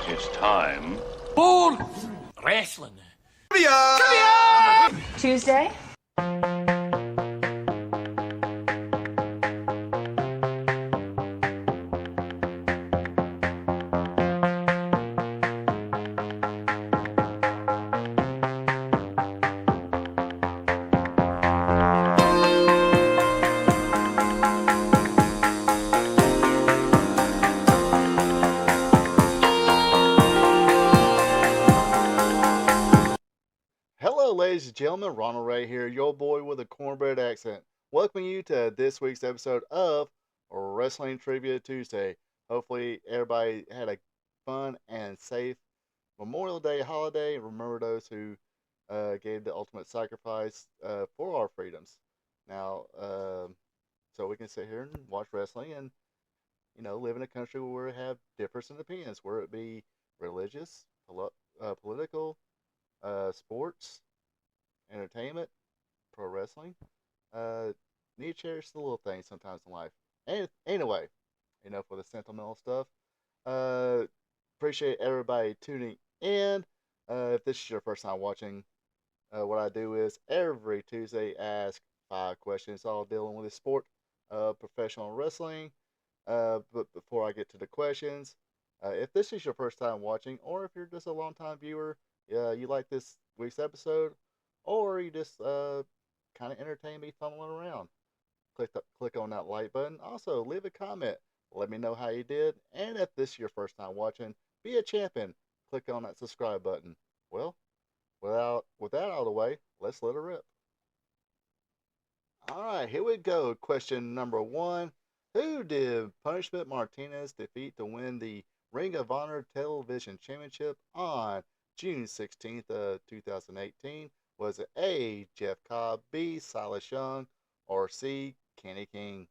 It's time. Bull wrestling. Tuesday? Hello, ladies and gentlemen. Ronald Ray here, your boy with a cornbread accent. Welcoming you to this week's episode of Wrestling Trivia Tuesday. Hopefully, everybody had a fun and safe Memorial Day holiday. Remember those who gave the ultimate sacrifice for our freedoms. Now, so we can sit here and watch wrestling and, live in a country where we have difference in opinions, whether it be religious, political, sports, entertainment, pro wrestling. Uh, Need to cherish the little things sometimes in life. And anyway, for the sentimental stuff. Uh, Appreciate everybody tuning in. If this is your first time watching, what I do is every Tuesday ask 5 questions all dealing with the sport of professional wrestling. But before I get to the questions, if this is your first time watching, or if you're just a long time viewer, you like this week's episode, or you just kind of entertain me fumbling around, click on that like button. Also, leave a comment. Let me know how you did. And if this is your first time watching, be a champion. Click on that subscribe button. Well, with that out of the way, let's let it rip. All right, here we go. Question number 1. Who did Punishment Martinez defeat to win the Ring of Honor Television Championship on June 16th of 2018? Was it A, Jeff Cobb, B, Silas Young, or C, Kenny King?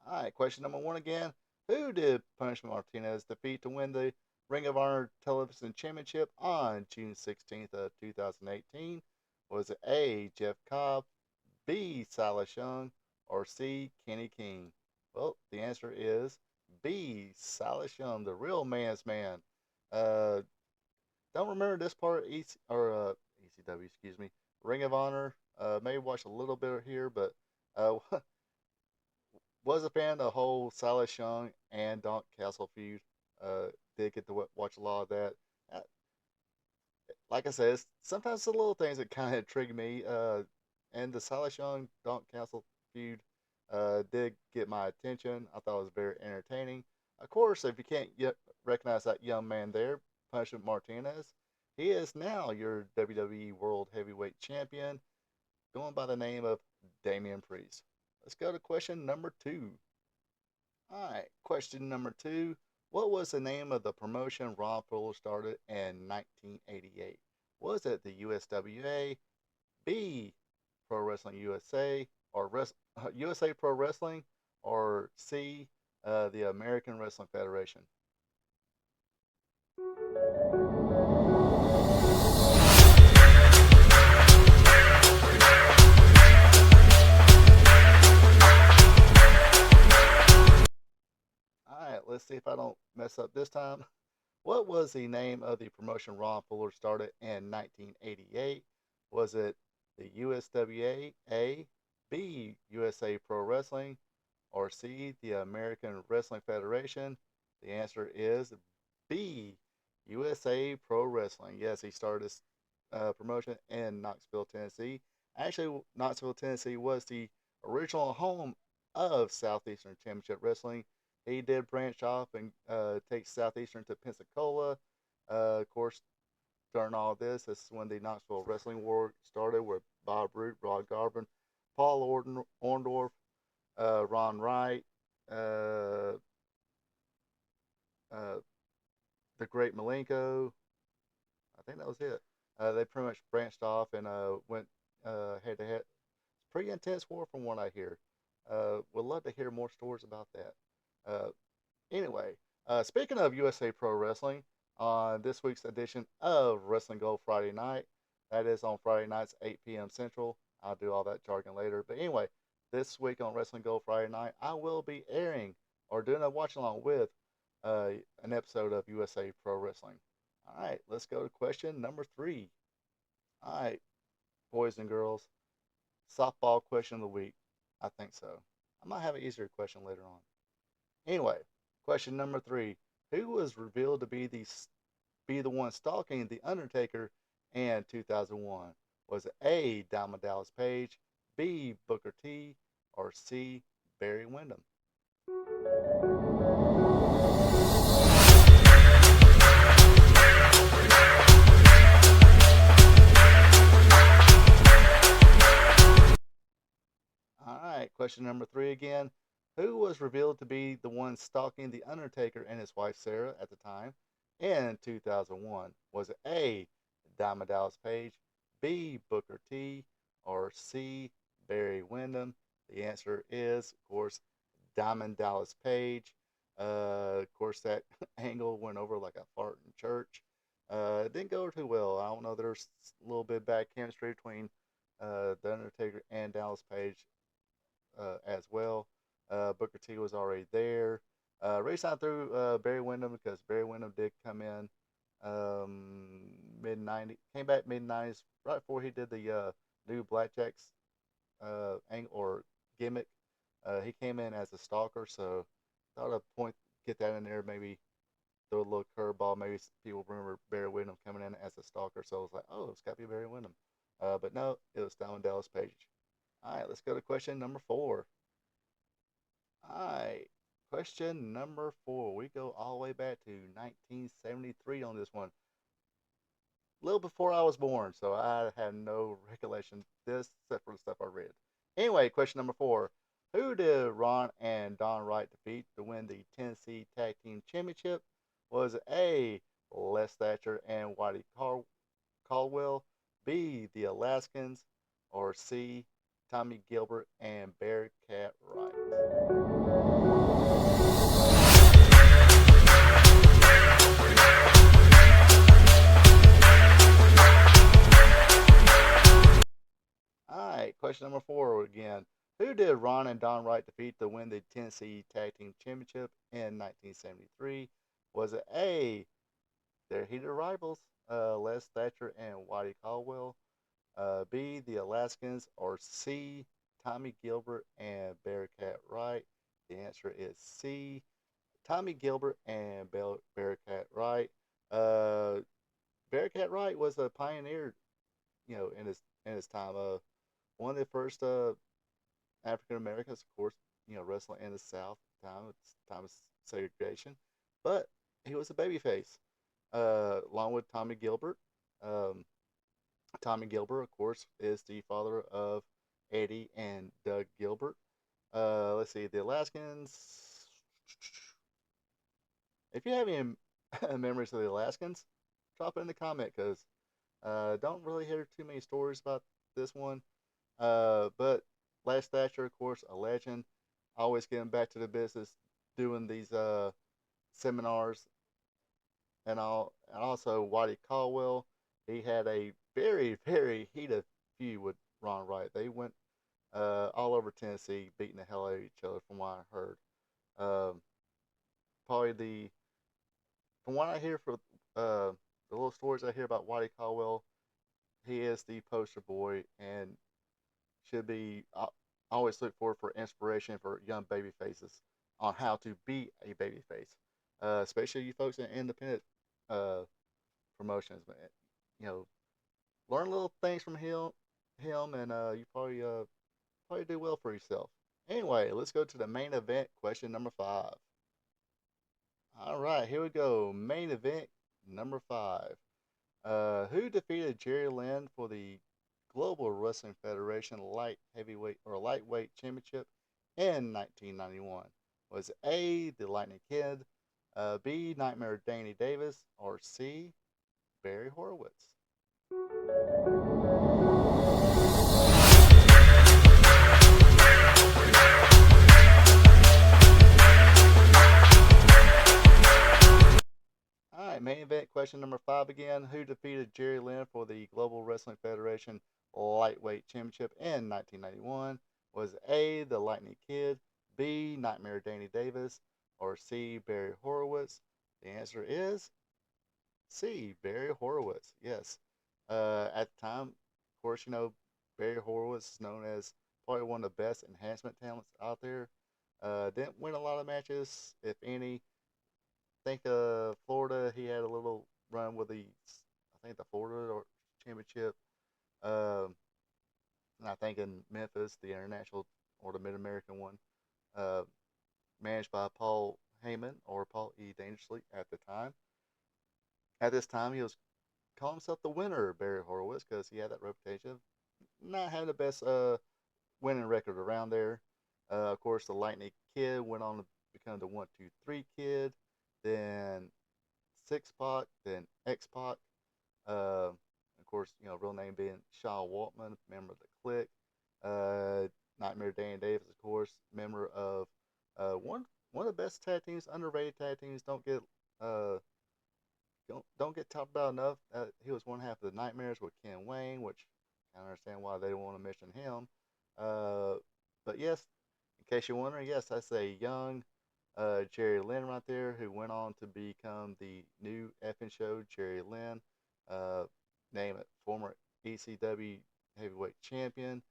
Alright, question number 1 again. Who did Punishment Martinez defeat to win the Ring of Honor Television Championship on June 16th of 2018? Was it A, Jeff Cobb, B, Silas Young, or C, Kenny King? Well, the answer is B, Silas Young, the real man's man. Uh, don't remember this part of ECW, excuse me, Ring of Honor. Maybe watched a little bit here, but uh, was a fan of the whole Silas Young and Don Castle feud. Did get to watch a lot of that. Uh, like I said, sometimes it's the little things that kind of intrigue me. And the Silas Young Don Castle feud did get my attention. I thought it was very entertaining. Of course, if you can't yet recognize that young man there, Punishment Martinez, he is now your WWE World Heavyweight Champion, going by the name of Damian Priest. Let's go to question number 2. Alright, question number 2. What was the name of the promotion Ron Fuller started in 1988? Was it the USWA, B, Pro Wrestling USA, or USA Pro Wrestling, or C, the American Wrestling Federation? Alright, let's see if I don't mess up this time. What was the name of the promotion Ron Fuller started in 1988? Was it the USWA, A, B, USA Pro Wrestling, or C, the American Wrestling Federation? The answer is B, USA Pro Wrestling. Yes, he started this promotion in Knoxville, Tennessee. Actually, Knoxville, Tennessee was the original home of Southeastern Championship Wrestling. He did branch off and take Southeastern to Pensacola. Of course, during all this is when the Knoxville Wrestling War started, where Bob Root, Rod Garvin, Paul Orndorff, Ron Wright, uh, uh, the Great Malenko. I think that was it. They pretty much branched off and went head to head. It's pretty intense war from what I hear. Would love to hear more stories about that. Uh, Anyway, speaking of USA Pro Wrestling, on this week's edition of Wrestling Gold Friday Night. That is on Friday nights, 8 p.m. Central. I'll do all that jargon later. But anyway, this week on Wrestling Gold Friday Night, I will be airing or doing a watch along with an episode of USA Pro Wrestling. All right, let's go to question number 3. All right, boys and girls, softball question of the week. I think so. I might have an easier question later on. Anyway, question number 3. Who was revealed to be the one stalking The Undertaker in 2001? Was it A, Diamond Dallas Page, B, Booker T, or C, Barry Windham? Alright, question number 3 again. Who was revealed to be the one stalking The Undertaker and his wife Sarah at the time in 2001? Was it A, Diamond Dallas Page, B, Booker T, or C, Barry Windham? The answer is, of course, Diamond Dallas Page. Of course, that angle went over like a fart in church. It didn't go too well. I don't know. There's a little bit bad chemistry between The Undertaker and Dallas Page as well. Booker T was already there. Reason I threw Barry Windham because Barry Windham did come in mid-90s, came back mid-90s, right before he did the new Blackjacks angle or gimmick. He came in as a stalker, so thought I'd get that in there, maybe throw a little curveball. Maybe people remember Barry Windham coming in as a stalker, so I was like, oh, it's got to be Barry Windham. But no, it was Diamond Dallas Page. All right, let's go to question number 4. All right, question number 4. We go all the way back to 1973 on this one. A little before I was born, so I have no recollection of this except for the stuff I read. Anyway, question number 4. Who did Ron and Don Wright defeat to win the Tennessee Tag Team Championship? Was it A, Les Thatcher and Whitey Caldwell, B, the Alaskans, or C, Tommy Gilbert and Bearcat Wright? Alright, question number 4 again. Who did Ron and Don Wright defeat to win the Tennessee Tag Team Championship in 1973? Was it A, their heated rivals, Les Thatcher and Whitey Caldwell, B, the Alaskans, or C, Tommy Gilbert and Bearcat Wright? The answer is C, Tommy Gilbert and Bearcat Wright. Bearcat Wright was a pioneer, in his time. One of the first African Americans, of course, wrestling in the South at the time. It's time of segregation, but he was a babyface, along with Tommy Gilbert. Tommy Gilbert, of course, is the father of Eddie and Doug Gilbert. Let's see, the Alaskans. If you have any memories of the Alaskans, drop it in the comment, because don't really hear too many stories about this one. But Les Thatcher, of course, a legend, always getting back to the business, doing these seminars and all. And also Whitey Caldwell, he had a very, very heated feud with Ron Wright. They went all over Tennessee, beating the hell out of each other, from what I heard. From what I hear from the little stories I hear about Whitey Caldwell, he is the poster boy and should be. I always look for inspiration for young baby faces on how to be a baby face, especially you folks in independent promotions. Learn little things from him, and you probably do well for yourself. Anyway, let's go to the main event, question number 5. All right, here we go. Main event number 5. Who defeated Jerry Lynn for the Global Wrestling Federation lightweight championship in 1991? Was A, the Lightning Kid, B, Nightmare Danny Davis, or C, Barry Horowitz? right, main event question number 5 again. Who defeated Jerry Lynn for the Global Wrestling Federation Lightweight Championship in 1991? Was it A, the Lightning Kid, B, Nightmare Danny Davis, or C, Barry Horowitz? The answer is C, Barry Horowitz. Yes. At the time, of course, Barry Horowitz is known as probably one of the best enhancement talents out there. Didn't win a lot of matches, if any. Think Florida, he had a little run with I think the Florida Championship. Um, and I think in Memphis, the international or the Mid American one, uh, managed by Paul Heyman or Paul E. Dangerously at the time. At this time, he was calling himself the winner, Barry Horowitz, because he had that reputation of not having the best winning record around there. Of course, the Lightning Kid went on to become the 1-2-3 Kid, then Six Pac, then X Pac. Of course, real name being Shaw Waltman, member of the Clique. Nightmare Danny Davis, of course, member of one of the best tag teams, underrated tag teams. Don't get talked about enough. He was one half of the Nightmares with Ken Wayne, which I understand why they don't want to mention him. But yes, in case you're wondering, yes, that's a young Jerry Lynn right there, who went on to become the new effing show Jerry Lynn. Name it, former ECW heavyweight champion,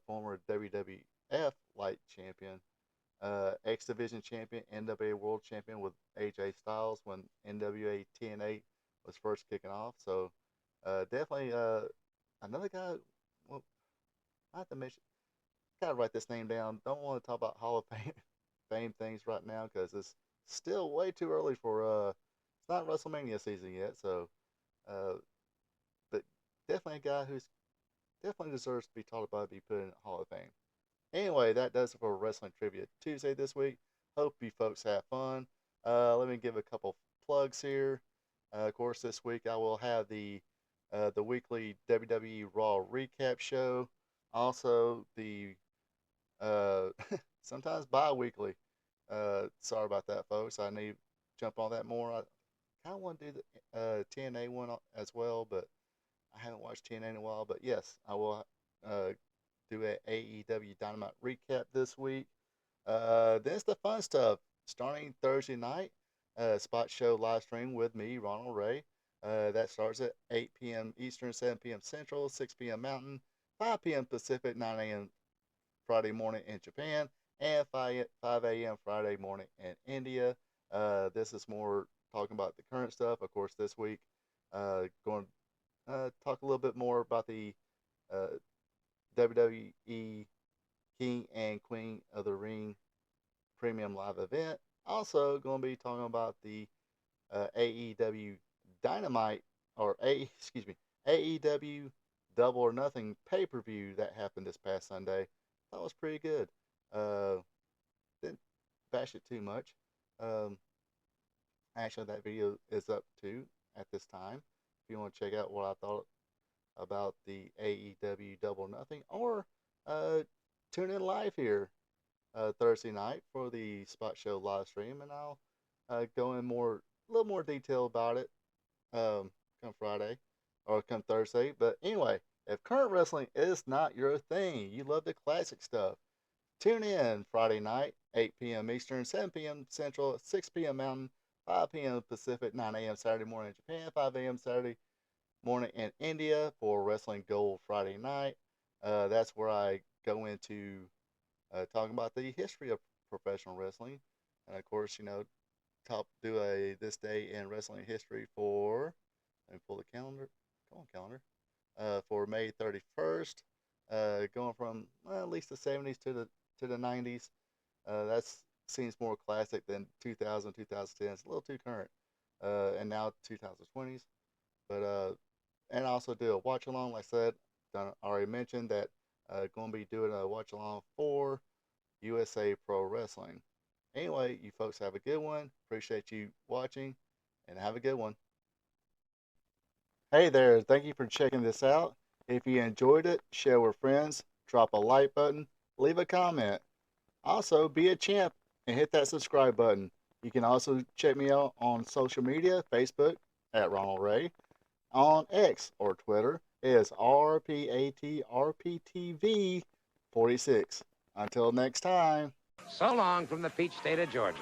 former WWF light champion, X Division champion, NWA World champion with AJ Styles when NWA TNA was first kicking off. So definitely another guy. Well, I have to mention. Gotta write this name down. Don't want to talk about Hall of Fame things right now because it's still way too early for it's not WrestleMania season yet. So, uh, but definitely a guy who's definitely deserves to be talked about, be put in the Hall of Fame. Anyway, that does it for Wrestling Trivia Tuesday this week. Hope you folks have fun. Let me give a couple plugs here. Of course, this week I will have the weekly WWE Raw recap show. Also, the uh, sometimes bi-weekly. Sorry about that, folks. I need to jump on that more. I kind of want to do the TNA one as well, but I haven't watched TNA in a while. But yes, I will do a AEW Dynamite recap this week. Then it's the fun stuff. Starting Thursday night, spot show live stream with me, Ronald Ray. That starts at 8 p.m. Eastern, 7 p.m. Central, 6 p.m. Mountain, 5 p.m. Pacific, 9 a.m. Friday morning in Japan, and 5 a.m. Friday morning in India. This is more talking about the current stuff. Of course, this week, going to talk a little bit more about the uh, WWE King and Queen of the Ring Premium Live event. Also, going to be talking about the AEW Dynamite or excuse me, AEW Double or Nothing pay per view that happened this past Sunday. That was pretty good. Didn't bash it too much. Um, Actually, that video is up too at this time. If you want to check out what I thought about the AEW Double or Nothing, or uh, tune in live here Thursday night for the Spot Show live stream, and I'll go in a little more detail about it come Friday or come Thursday. But anyway, if current wrestling is not your thing, you love the classic stuff, tune in Friday night, 8 p.m. Eastern, 7 p.m. Central, 6 p.m. Mountain, 5 p.m. Pacific, 9 a.m. Saturday morning in Japan, 5 a.m. Saturday morning in India for Wrestling Gold Friday night. That's where I go into talking about the history of professional wrestling. And of course, do a this day in wrestling history for, let me pull the calendar. Come on, calendar. For May 31st, going from at least the 70s to the 90s. That seems more classic than 2000, 2010. It's a little too current. And now 2020s. But and also do a watch along. Like I said, already mentioned that going to be doing a watch along for USA Pro Wrestling. Anyway, you folks have a good one. Appreciate you watching, and have a good one. Hey there, thank you for checking this out. If you enjoyed it, share with friends, drop a like button, leave a comment. Also, be a champ and hit that subscribe button. You can also check me out on social media, Facebook at Ronald Ray, on X or Twitter is RPATRPTV46. Until next time. So long from the peach state of Georgia.